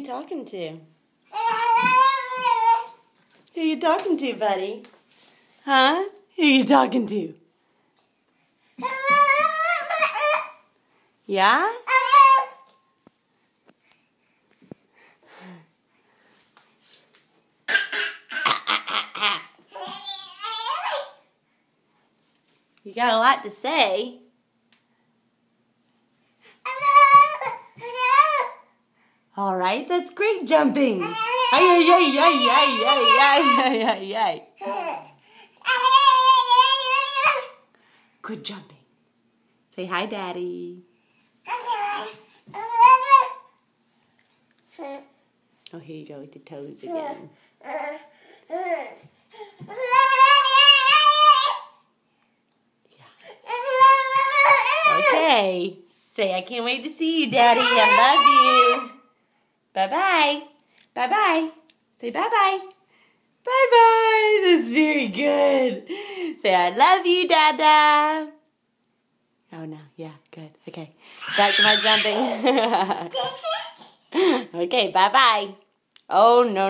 talking to? Who you talking to, buddy? Huh? Who you talking to? Yeah? You got a lot to say. All right, that's great jumping. Ay, ay, ay, ay, ay, ay, ay, ay, ay. Good jumping. Say hi, Daddy. Oh, here you go with the toes again. Okay. Say, I can't wait to see you, Daddy. I love you. Bye-bye. Bye-bye. Say bye-bye. Bye-bye. That's very good. Say, I love you, Dada. Oh, no. Yeah, good. Okay. Back to my jumping. Okay, bye-bye. Oh, no.